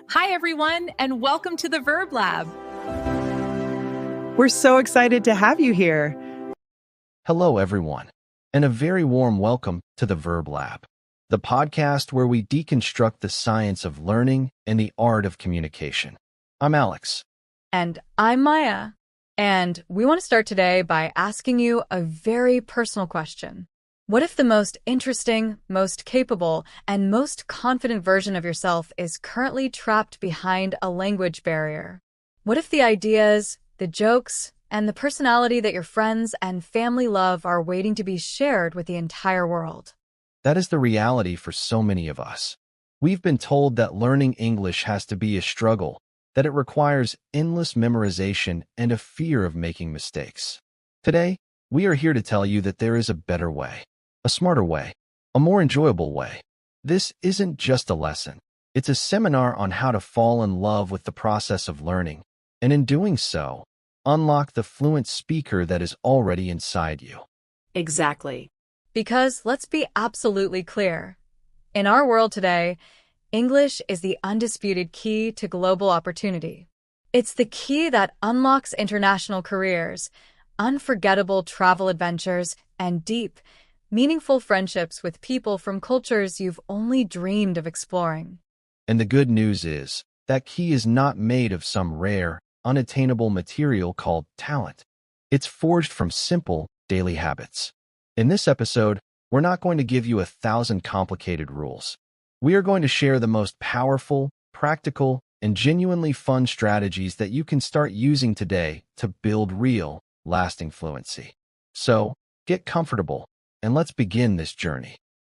Hi, everyone, and welcome to the Verb Lab. We're so excited to have you here. Hello, everyone, and a very warm welcome to the Verb Lab, the podcast where we deconstruct the science of learning and the art of communication. I'm Alex. And I'm Maya. And we want to start today by asking you a very personal question. What if the most interesting, most capable, and most confident version of yourself is currently trapped behind a language barrier? What if the ideas, the jokes, and the personality that your friends and family love are waiting to be shared with the entire world? That is the reality for so many of us. We've been told that learning English has to be a struggle, that it requires endless memorization and a fear of making mistakes. Today, we are here to tell you that there is a better way. A smarter way, a more enjoyable way. This isn't just a lesson. It's a seminar on how to fall in love with the process of learning, and in doing so, unlock the fluent speaker that is already inside you. Exactly. Because let's be absolutely clear. In our world today, English is the undisputed key to global opportunity. It's the key that unlocks international careers, unforgettable travel adventures, and deep, meaningful friendships with people from cultures you've only dreamed of exploring. And the good news is, that key is not made of some rare, unattainable material called talent. It's forged from simple, daily habits. In this episode, we're not going to give you 1,000 complicated rules. We are going to share the most powerful, practical, and genuinely fun strategies that you can start using today to build real, lasting fluency. So, get comfortable, and let's begin this journey.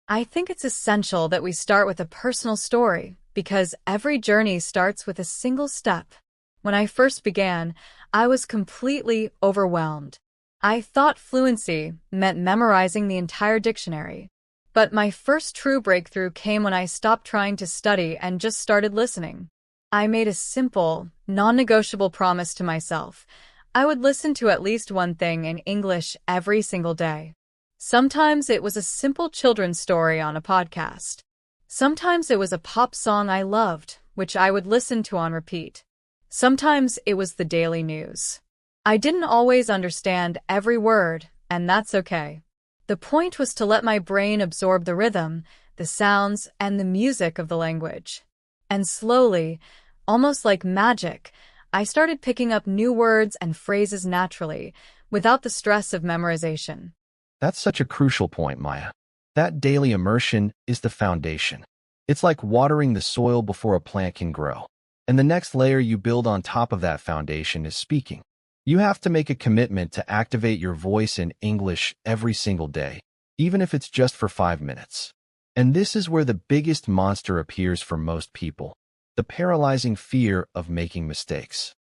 I think it's essential that we start with a personal story because every journey starts with a single step. When I first began, I was completely overwhelmed. I thought fluency meant memorizing the entire dictionary. But my first true breakthrough came when I stopped trying to study and just started listening. I made a simple, non-negotiable promise to myself. I would listen to at least one thing in English every single day. Sometimes it was a simple children's story on a podcast. Sometimes it was a pop song I loved, which I would listen to on repeat. Sometimes it was the daily news. I didn't always understand every word, and that's okay. The point was to let my brain absorb the rhythm, the sounds, and the music of the language. And slowly, almost like magic, I started picking up new words and phrases naturally, without the stress of memorization. That's such a crucial point, Maya. That daily immersion is the foundation. It's like watering the soil before a plant can grow. And the next layer you build on top of that foundation is speaking. You have to make a commitment to activate your voice in English every single day, even if it's just for 5 minutes. And this is where the biggest monster appears for most people, the paralyzing fear of making mistakes.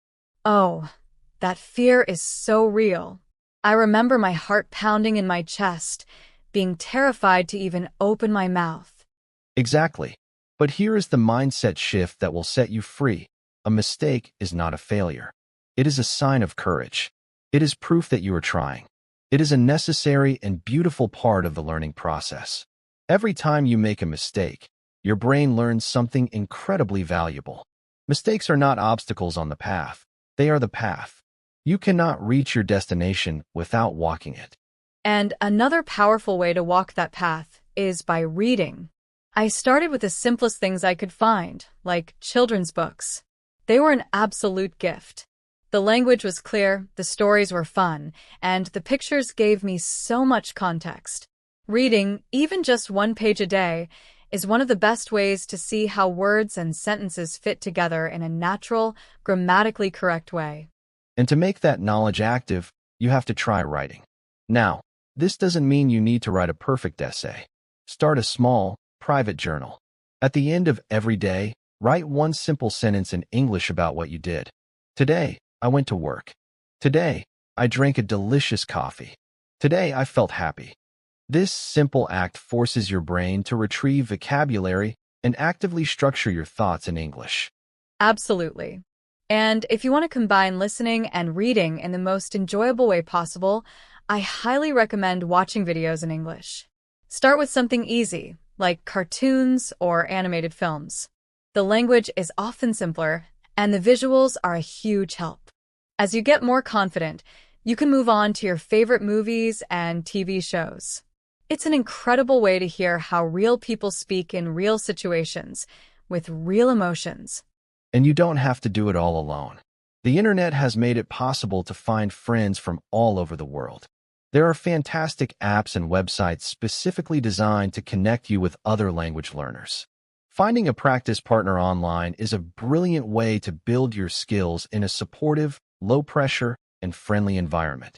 Oh, that fear is so real. I remember my heart pounding in my chest, being terrified to even open my mouth. Exactly. But here is the mindset shift that will set you free. A mistake is not a failure. It is a sign of courage. It is proof that you are trying. It is a necessary and beautiful part of the learning process. Every time you make a mistake, your brain learns something incredibly valuable. Mistakes are not obstacles on the path. They are the path. You cannot reach your destination without walking it. And another powerful way to walk that path is by reading. I started with the simplest things I could find, like children's books. They were an absolute gift. The language was clear, the stories were fun, and the pictures gave me so much context. Reading, even just one page a day, is one of the best ways to see how words and sentences fit together in a natural, grammatically correct way. And to make that knowledge active, you have to try writing. Now, this doesn't mean you need to write a perfect essay. Start a small, private journal. At the end of every day, write one simple sentence in English about what you did. Today, I went to work. Today, I drank a delicious coffee. Today, I felt happy. This simple act forces your brain to retrieve vocabulary and actively structure your thoughts in English. Absolutely. And if you want to combine listening and reading in the most enjoyable way possible, I highly recommend watching videos in English. Start with something easy, like cartoons or animated films. The language is often simpler, and the visuals are a huge help. As you get more confident, you can move on to your favorite movies and TV shows. It's an incredible way to hear how real people speak in real situations, with real emotions. And you don't have to do it all alone. The internet has made it possible to find friends from all over the world. There are fantastic apps and websites specifically designed to connect you with other language learners. Finding a practice partner online is a brilliant way to build your skills in a supportive, low-pressure, and friendly environment.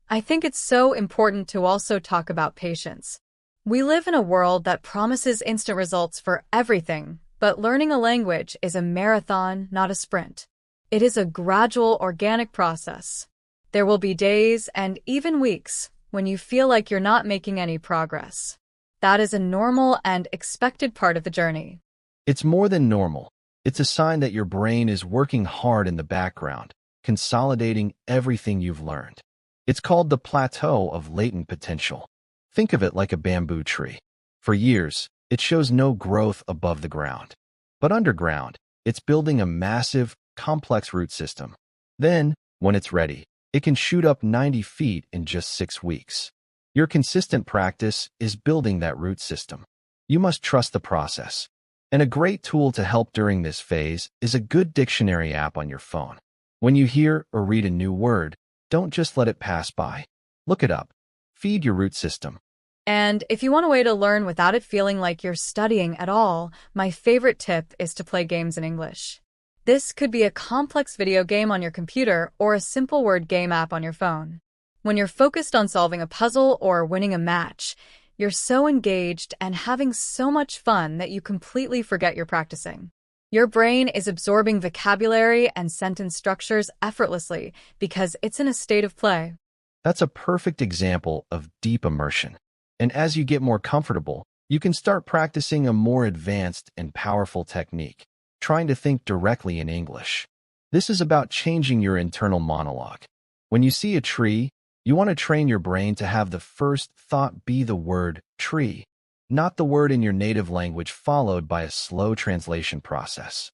I think it's so important to also talk about patience. We live in a world that promises instant results for everything, but learning a language is a marathon, not a sprint. It is a gradual, organic process. There will be days and even weeks when you feel like you're not making any progress. That is a normal and expected part of the journey. It's more than normal. It's a sign that your brain is working hard in the background, consolidating everything you've learned. It's called the plateau of latent potential. Think of it like a bamboo tree. For years, it shows no growth above the ground. But underground, it's building a massive, complex root system. Then, when it's ready, it can shoot up 90 feet in just 6 weeks. Your consistent practice is building that root system. You must trust the process. And a great tool to help during this phase is a good dictionary app on your phone. When you hear or read a new word, don't just let it pass by. Look it up. Feed your root system. And if you want a way to learn without it feeling like you're studying at all, my favorite tip is to play games in English. This could be a complex video game on your computer or a simple word game app on your phone. When you're focused on solving a puzzle or winning a match, you're so engaged and having so much fun that you completely forget you're practicing. Your brain is absorbing vocabulary and sentence structures effortlessly because it's in a state of play. That's a perfect example of deep immersion. And as you get more comfortable, you can start practicing a more advanced and powerful technique, trying to think directly in English. This is about changing your internal monologue. When you see a tree, you want to train your brain to have the first thought be the word tree, not the word in your native language followed by a slow translation process.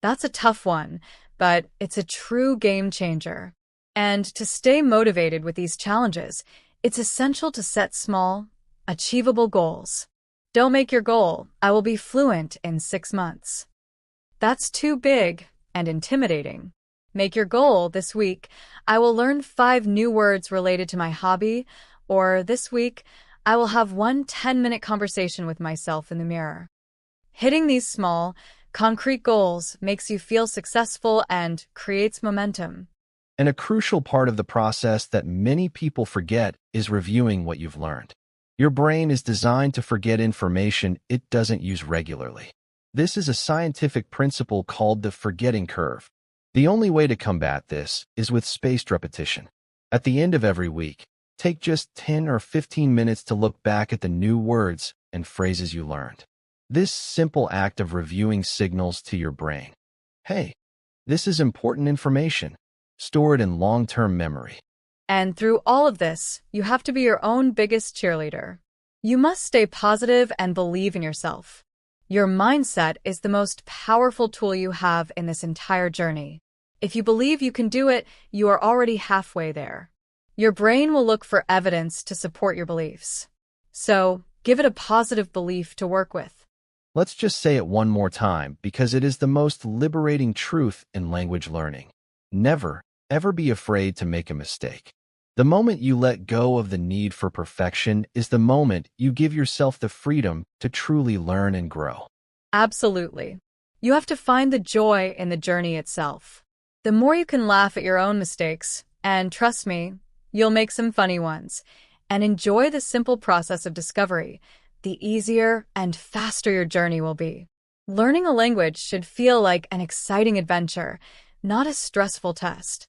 That's a tough one, but it's a true game changer. And to stay motivated with these challenges, it's essential to set small, achievable goals. Don't make your goal, I will be fluent in 6 months. That's too big and intimidating. Make your goal this week, I will learn 5 new words related to my hobby, or this week, I will have one 10-minute conversation with myself in the mirror. Hitting these small, concrete goals makes you feel successful and creates momentum. And a crucial part of the process that many people forget is reviewing what you've learned. Your brain is designed to forget information it doesn't use regularly. This is a scientific principle called the forgetting curve. The only way to combat this is with spaced repetition. At the end of every week, take just 10 or 15 minutes to look back at the new words and phrases you learned. This simple act of reviewing signals to your brain, hey, this is important information. Store it in long-term memory. And through all of this, you have to be your own biggest cheerleader. You must stay positive and believe in yourself. Your mindset is the most powerful tool you have in this entire journey. If you believe you can do it, you are already halfway there. Your brain will look for evidence to support your beliefs. So, give it a positive belief to work with. Let's just say it one more time because it is the most liberating truth in language learning. Never, ever be afraid to make a mistake. The moment you let go of the need for perfection is the moment you give yourself the freedom to truly learn and grow. Absolutely. You have to find the joy in the journey itself. The more you can laugh at your own mistakes, and trust me, you'll make some funny ones, and enjoy the simple process of discovery, the easier and faster your journey will be. Learning a language should feel like an exciting adventure, not a stressful test.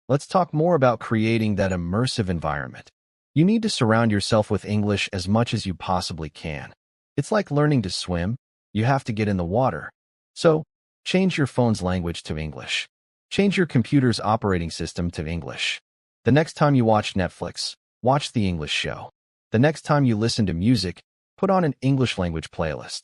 Let's talk more about creating that immersive environment. You need to surround yourself with English as much as you possibly can. It's like learning to swim. You have to get in the water. So, change your phone's language to English. Change your computer's operating system to English. The next time you watch Netflix, watch the English show. The next time you listen to music, put on an English language playlist.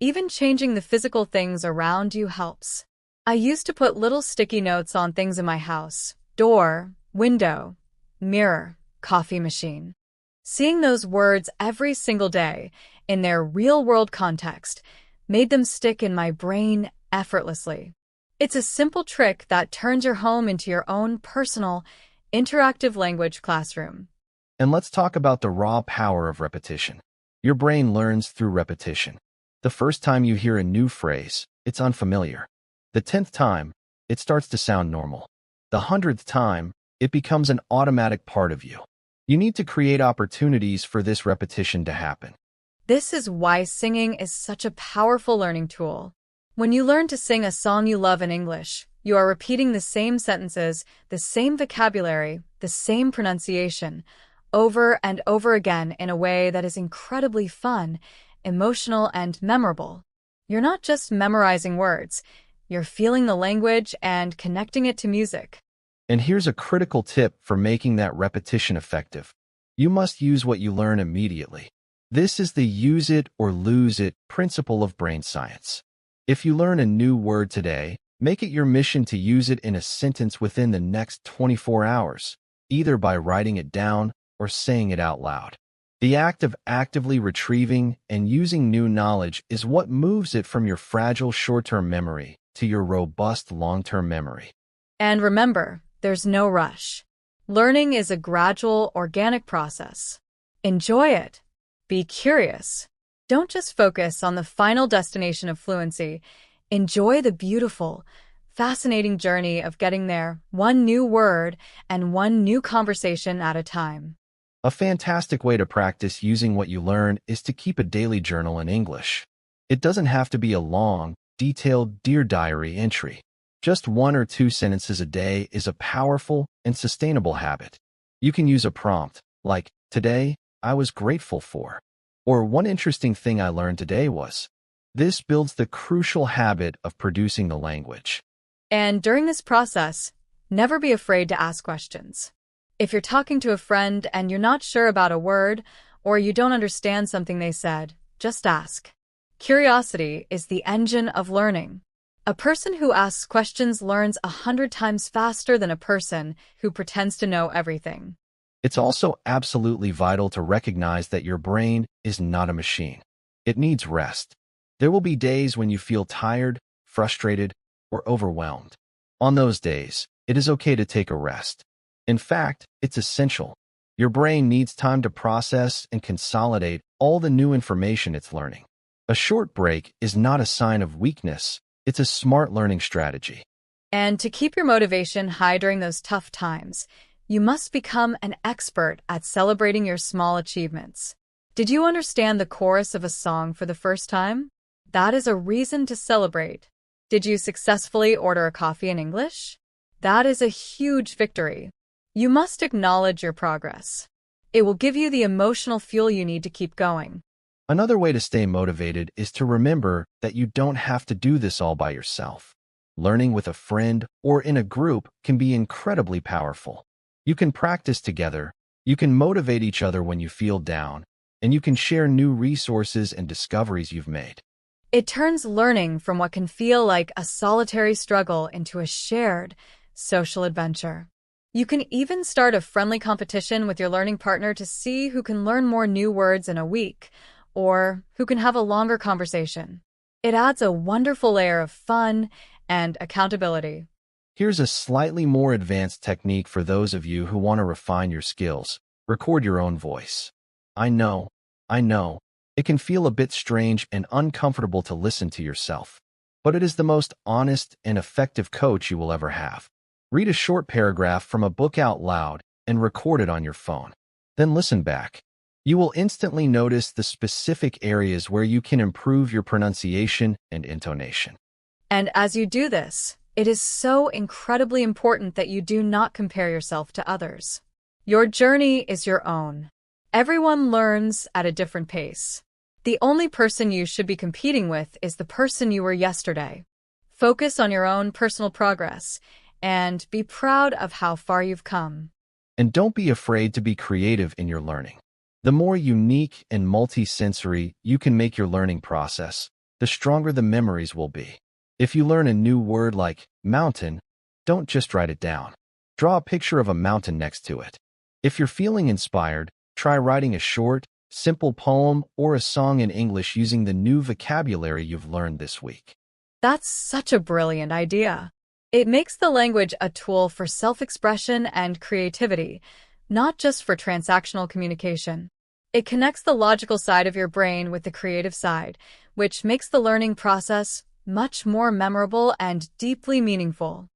Even changing the physical things around you helps. I used to put little sticky notes on things in my house: door, window, mirror, coffee machine. Seeing those words every single day in their real-world context made them stick in my brain effortlessly. It's a simple trick that turns your home into your own personal, interactive language classroom. And let's talk about the raw power of repetition. Your brain learns through repetition. The first time you hear a new phrase, it's unfamiliar. The 10th time, it starts to sound normal. The 100th time, it becomes an automatic part of you. You need to create opportunities for this repetition to happen. This is why singing is such a powerful learning tool. When you learn to sing a song you love in English, you are repeating the same sentences, the same vocabulary, the same pronunciation, over and over again in a way that is incredibly fun, emotional, and memorable. You're not just memorizing words, you're feeling the language and connecting it to music. And here's a critical tip for making that repetition effective. You must use what you learn immediately. This is the use it or lose it principle of brain science. If you learn a new word today, make it your mission to use it in a sentence within the next 24 hours, either by writing it down or saying it out loud. The act of actively retrieving and using new knowledge is what moves it from your fragile short-term memory to your robust long-term memory. And remember, there's no rush. Learning is a gradual, organic process. Enjoy it. Be curious. Don't just focus on the final destination of fluency. Enjoy the beautiful, fascinating journey of getting there, one new word and one new conversation at a time. A fantastic way to practice using what you learn is to keep a daily journal in English. It doesn't have to be a long, detailed Dear Diary entry. Just 1 or 2 sentences a day is a powerful and sustainable habit. You can use a prompt like, "Today, I was grateful for," or "One interesting thing I learned today was." This builds the crucial habit of producing the language. And during this process, never be afraid to ask questions. If you're talking to a friend and you're not sure about a word or you don't understand something they said, just ask. Curiosity is the engine of learning. A person who asks questions learns 100 times faster than a person who pretends to know everything. It's also absolutely vital to recognize that your brain is not a machine. It needs rest. There will be days when you feel tired, frustrated, or overwhelmed. On those days, it is okay to take a rest. In fact, it's essential. Your brain needs time to process and consolidate all the new information it's learning. A short break is not a sign of weakness. It's a smart learning strategy. And to keep your motivation high during those tough times, you must become an expert at celebrating your small achievements. Did you understand the chorus of a song for the first time? That is a reason to celebrate. Did you successfully order a coffee in English? That is a huge victory. You must acknowledge your progress. It will give you the emotional fuel you need to keep going. Another way to stay motivated is to remember that you don't have to do this all by yourself. Learning with a friend or in a group can be incredibly powerful. You can practice together, you can motivate each other when you feel down, and you can share new resources and discoveries you've made. It turns learning from what can feel like a solitary struggle into a shared, social adventure. You can even start a friendly competition with your learning partner to see who can learn more new words in a week, or who can have a longer conversation. It adds a wonderful layer of fun and accountability. Here's a slightly more advanced technique for those of you who want to refine your skills. Record your own voice. I know, it can feel a bit strange and uncomfortable to listen to yourself, but it is the most honest and effective coach you will ever have. Read a short paragraph from a book out loud and record it on your phone. Then listen back. You will instantly notice the specific areas where you can improve your pronunciation and intonation. And as you do this, it is so incredibly important that you do not compare yourself to others. Your journey is your own. Everyone learns at a different pace. The only person you should be competing with is the person you were yesterday. Focus on your own personal progress and be proud of how far you've come. And don't be afraid to be creative in your learning. The more unique and multi-sensory you can make your learning process, the stronger the memories will be. If you learn a new word like mountain, don't just write it down. Draw a picture of a mountain next to it. If you're feeling inspired, try writing a short, simple poem or a song in English using the new vocabulary you've learned this week. That's such a brilliant idea. It makes the language a tool for self-expression and creativity, not just for transactional communication. It connects the logical side of your brain with the creative side, which makes the learning process much more memorable and deeply meaningful.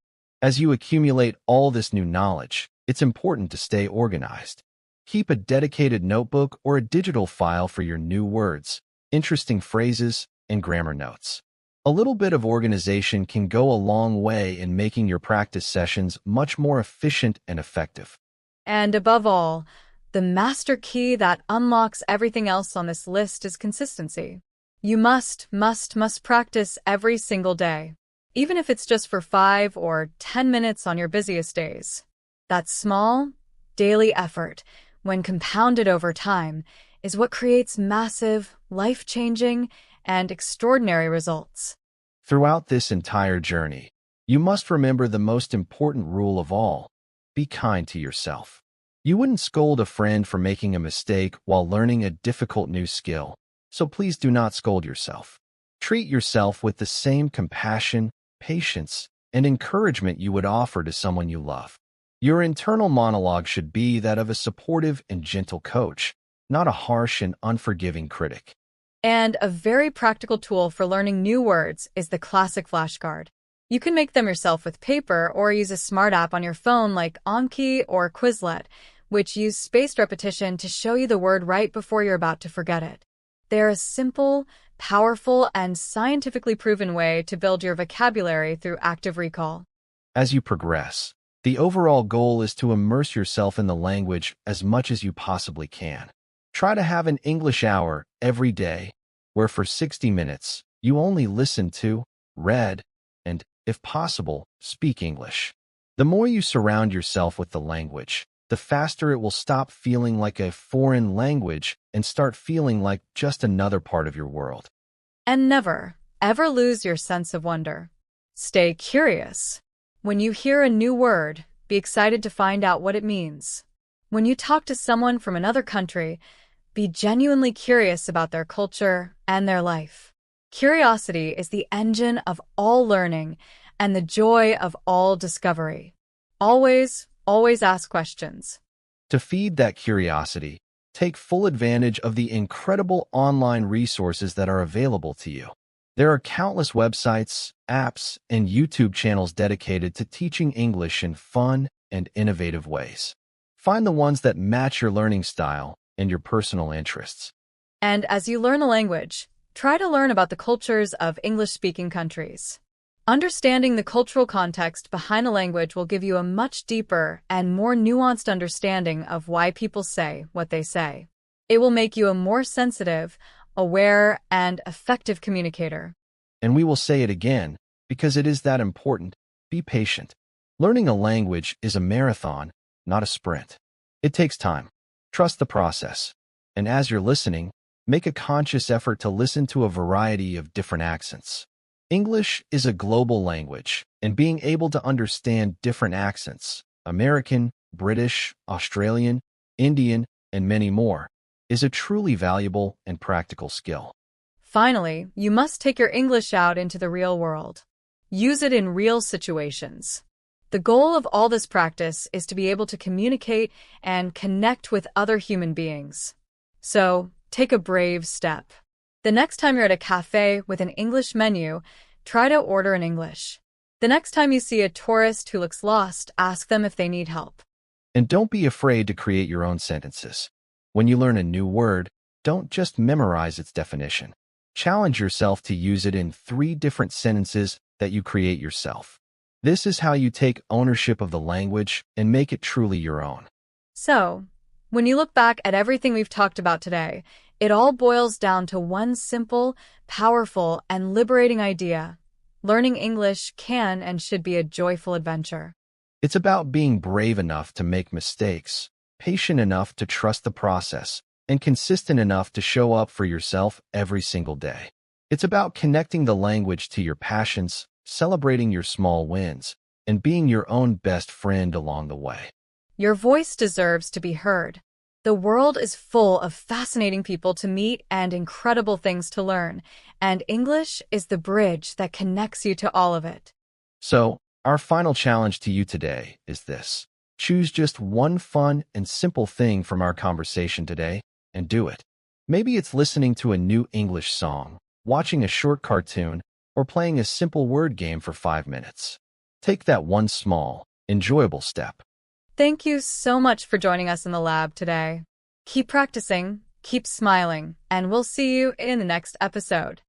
As you accumulate all this new knowledge, it's important to stay organized. Keep a dedicated notebook or a digital file for your new words, interesting phrases, and grammar notes. A little bit of organization can go a long way in making your practice sessions much more efficient and effective. And above all, the master key that unlocks everything else on this list is consistency. You must practice every single day, even if it's just for 5 or 10 minutes on your busiest days. That small, daily effort, when compounded over time, is what creates massive, life-changing, and extraordinary results. Throughout this entire journey, you must remember the most important rule of all: be kind to yourself. You wouldn't scold a friend for making a mistake while learning a difficult new skill, so please do not scold yourself. Treat yourself with the same compassion, patience, and encouragement you would offer to someone you love. Your internal monologue should be that of a supportive and gentle coach, not a harsh and unforgiving critic. And a very practical tool for learning new words is the classic flashcard. You can make them yourself with paper or use a smart app on your phone like Anki or Quizlet, which use spaced repetition to show you the word right before you're about to forget it. They're a simple, powerful, and scientifically proven way to build your vocabulary through active recall. As you progress, the overall goal is to immerse yourself in the language as much as you possibly can. Try to have an English hour every day, where for 60 minutes, you only listen to, read, and, if possible, speak English. The more you surround yourself with the language, the faster it will stop feeling like a foreign language and start feeling like just another part of your world. And never, ever lose your sense of wonder. Stay curious. When you hear a new word, be excited to find out what it means. When you talk to someone from another country, be genuinely curious about their culture and their life. Curiosity is the engine of all learning and the joy of all discovery. Always ask questions. To feed that curiosity, take full advantage of the incredible online resources that are available to you. There are countless websites, apps, and YouTube channels dedicated to teaching English in fun and innovative ways. Find the ones that match your learning style and your personal interests. And as you learn a language, try to learn about the cultures of English-speaking countries. Understanding the cultural context behind a language will give you a much deeper and more nuanced understanding of why people say what they say. It will make you a more sensitive, aware, and effective communicator. And we will say it again, because it is that important: be patient. Learning a language is a marathon, not a sprint. It takes time. Trust the process. And as you're listening, make a conscious effort to listen to a variety of different accents. English is a global language, and being able to understand different accents, American, British, Australian, Indian, and many more, is a truly valuable and practical skill. Finally, you must take your English out into the real world. Use it in real situations. The goal of all this practice is to be able to communicate and connect with other human beings. So, take a brave step. The next time you're at a cafe with an English menu, try to order in English. The next time you see a tourist who looks lost, ask them if they need help. And don't be afraid to create your own sentences. When you learn a new word, don't just memorize its definition. Challenge yourself to use it in 3 different sentences that you create yourself. This is how you take ownership of the language and make it truly your own. So, when you look back at everything we've talked about today, it all boils down to one simple, powerful, and liberating idea. Learning English can and should be a joyful adventure. It's about being brave enough to make mistakes, patient enough to trust the process, and consistent enough to show up for yourself every single day. It's about connecting the language to your passions, celebrating your small wins, and being your own best friend along the way. Your voice deserves to be heard. The world is full of fascinating people to meet and incredible things to learn, and English is the bridge that connects you to all of it. So, our final challenge to you today is this. Choose just one fun and simple thing from our conversation today and do it. Maybe it's listening to a new English song, watching a short cartoon, or playing a simple word game for 5 minutes. Take that one small, enjoyable step. Thank you so much for joining us in the lab today. Keep practicing, keep smiling, and we'll see you in the next episode.